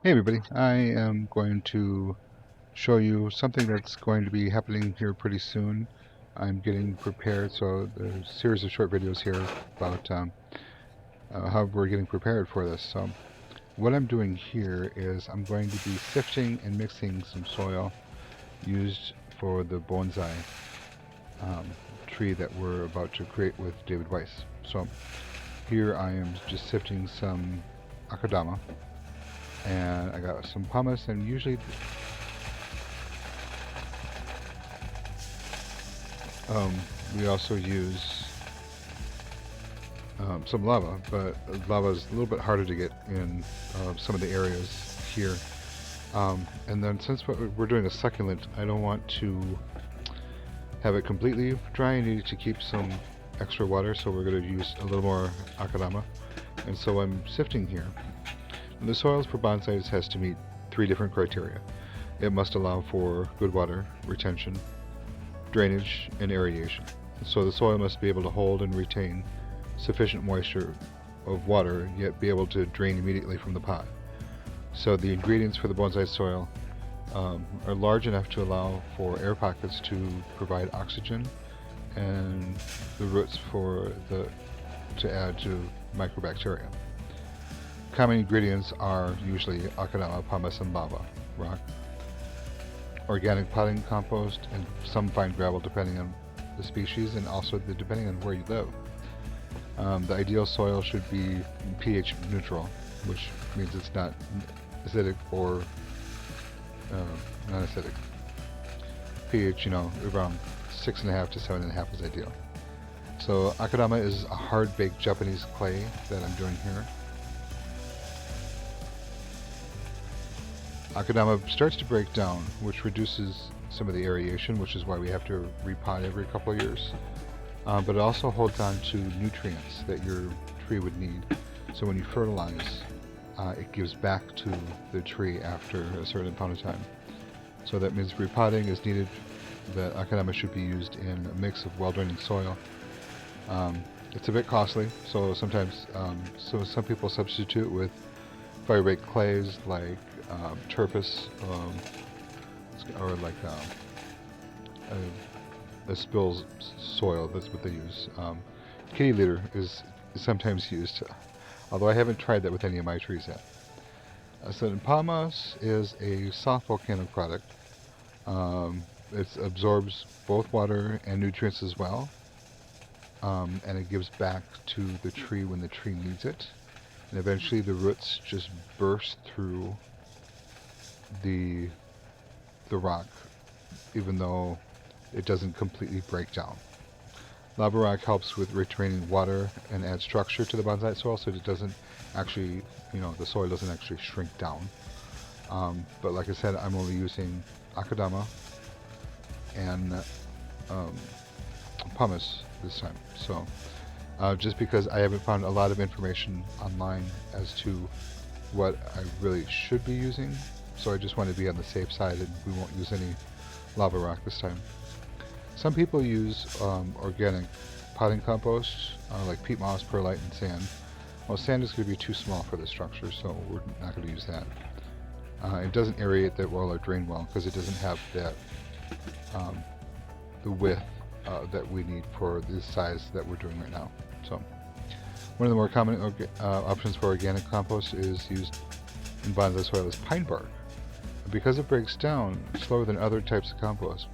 Hey everybody, I am going to show you something that's going to be happening here pretty soon. I'm getting prepared, so there's a series of short videos here about how we're getting prepared for this. So what I'm doing here is I'm going to be sifting and mixing some soil used for the bonsai um, tree that we're about to create with David Weiss. So here I am just sifting some akadama, and I got some pumice, and usually Um, we also use some lava, but lava is a little bit harder to get in some of the areas here. And then since we're doing a succulent, I don't want to have it completely dry. I need to keep some extra water, so we're going to use a little more akadama. And so I'm sifting here. And the soils for bonsais has to meet three different criteria. It must allow for good water retention, drainage, and aeration. So the soil must be able to hold and retain sufficient moisture of water, yet be able to drain immediately from the pot. So the ingredients for the bonsai soil are large enough to allow for air pockets to provide oxygen, and the roots to add to microbacteria. Common ingredients are usually akadama, pumice, and lava rock, organic potting compost, and some fine gravel depending on the species, and also depending on where you live. The ideal soil should be pH neutral, which means it's not acidic or non-acidic. pH, around 6.5 to 7.5 is ideal. So akadama is a hard-baked Japanese clay that I'm doing here. Akadama starts to break down, which reduces some of the aeration, which is why we have to repot every couple of years. But it also holds on to nutrients that your tree would need. So when you fertilize, it gives back to the tree after a certain amount of time. So that means repotting is needed. That akadama should be used in a mix of well-draining soil. It's a bit costly, so sometimes some people substitute with fire-baked clays like turpus, or like a spills soil. That's what they use. Kitty litter is sometimes used, although I haven't tried that with any of my trees yet. So pumice is a soft volcanic product. It absorbs both water and nutrients as well, and it gives back to the tree when the tree needs it. And eventually the roots just burst through the rock, even though it doesn't completely break down. Lava rock helps with retaining water and adds structure to the bonsai soil, so it doesn't actually, the soil doesn't actually shrink down. But like I said, I'm only using akadama and pumice this time. So just because I haven't found a lot of information online as to what I really should be using, so I just want to be on the safe side, and we won't use any lava rock this time. Some people use organic potting compost, like peat moss, perlite, and sand. Well, sand is going to be too small for the structure, so we're not going to use that. It doesn't aerate that well or drain well because it doesn't have that the width that we need for the size that we're doing right now. So one of the more common options for organic compost is used in bonsai soil is pine bark. Because it breaks down slower than other types of compost,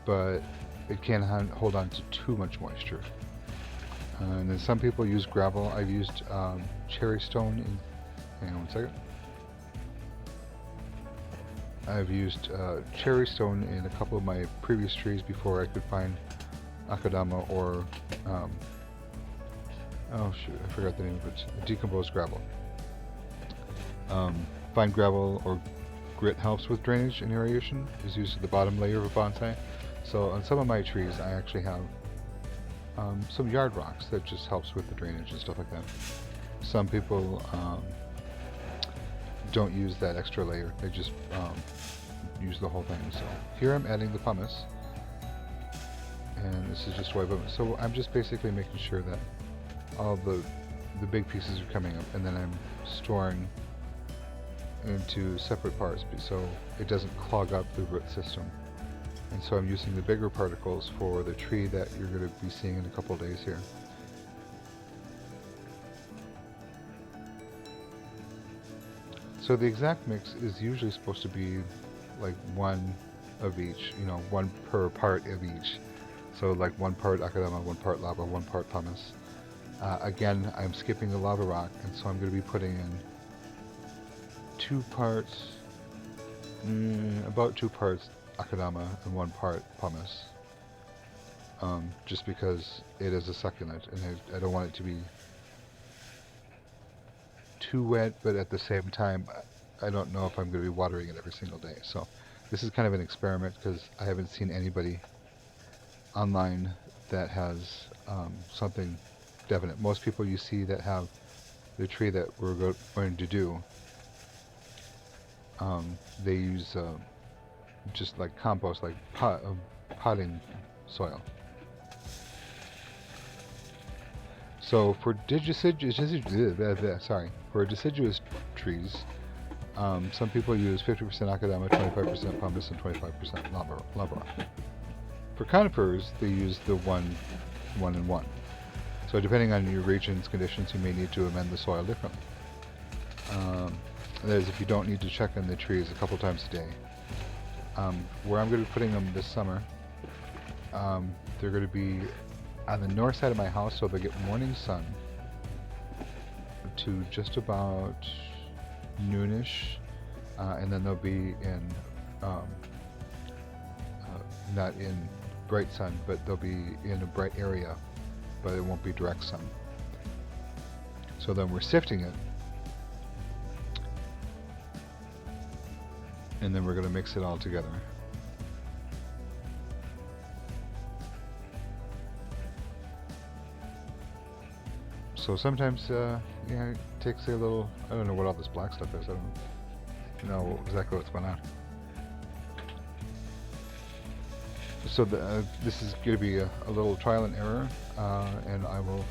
but it can hold on to too much moisture. And then some people use gravel. I've used cherry stone hang on one second. I've used cherry stone in a couple of my previous trees before I could find akadama or oh shoot, I forgot the name of it. Decomposed gravel. Fine gravel or grit helps with drainage and aeration. Is used at the bottom layer of a bonsai. So on some of my trees, I actually have some yard rocks that just helps with the drainage and stuff like that. Some people don't use that extra layer. They just use the whole thing. So here I'm adding the pumice, and this is just white pumice. So I'm just basically making sure that all the big pieces are coming up, and then I'm storing into separate parts so it doesn't clog up the root system. And so I'm using the bigger particles for the tree that you're going to be seeing in a couple of days here. So the exact mix is usually supposed to be like one of each, you know, one per part of each. So like 1 part akadama, 1 part lava, 1 part pumice. Again, I'm skipping the lava rock, and so I'm going to be putting in 2 parts, about 2 parts akadama and 1 part pumice. Just because it is a succulent, and I don't want it to be too wet, but at the same time, I don't know if I'm going to be watering it every single day. So this is kind of an experiment because I haven't seen anybody online that has something definite. Most people you see that have the tree that we're going to do, they use just like compost, like potting soil. So for deciduous trees, some people use 50% akadama, 25% pumice, and 25% lava rock. For conifers, they use the 1, 1, and 1. So depending on your region's conditions, you may need to amend the soil differently. That is, if you don't need to check on the trees a couple times a day. Where I'm going to be putting them this summer, they're going to be on the north side of my house, so they get morning sun to just about noonish, and then they'll be in not in bright sun, but they'll be in a bright area, but it won't be direct sun. So then we're sifting it, and then we're going to mix it all together. So sometimes, yeah, it takes a little, I don't know what all this black stuff is, I don't know exactly what's going on. So this is going to be a little trial and error, and I will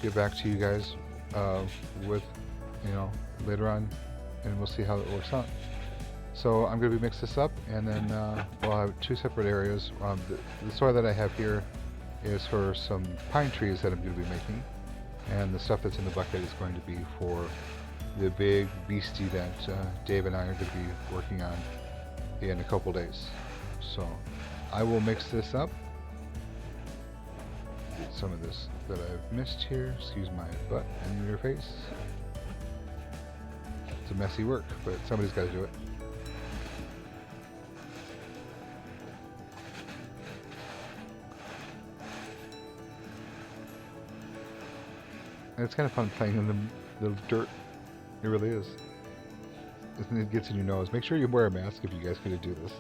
get back to you guys with, you know, later on, and we'll see how it works out. So I'm going to mix this up, and then we'll have 2 separate areas. The soil that I have here is for some pine trees that I'm going to be making, and the stuff that's in the bucket is going to be for the big Beastie that Dave and I are going to be working on in a couple days. So I will mix this up. Get some of this that I've missed here. Excuse my butt and your face. It's a messy work, but somebody's got to do it. And it's kind of fun playing in the dirt. It really is. It gets in your nose. Make sure you wear a mask if you guys are going to do this.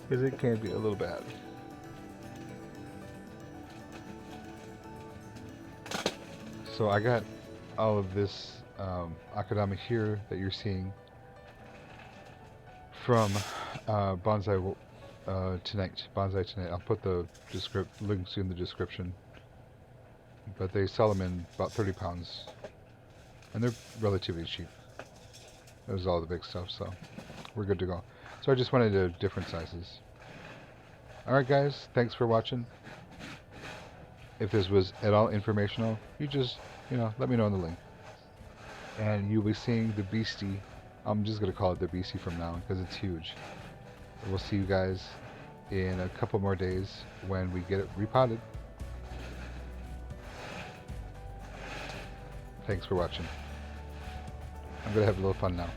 Because it can be a little bad. So I got all of this akadama here that you're seeing from Bonsai tonight. Bonsai tonight. I'll put the links in the description. But they sell them in about 30 pounds. And they're relatively cheap. That was all the big stuff, so we're good to go. So I just wanted different sizes. Alright guys, thanks for watching. If this was at all informational, you just, you know, let me know in the link. And you'll be seeing the Beastie. I'm just going to call it the Beastie from now because it's huge. We'll see you guys in a couple more days when we get it repotted. Thanks for watching. I'm going to have a little fun now.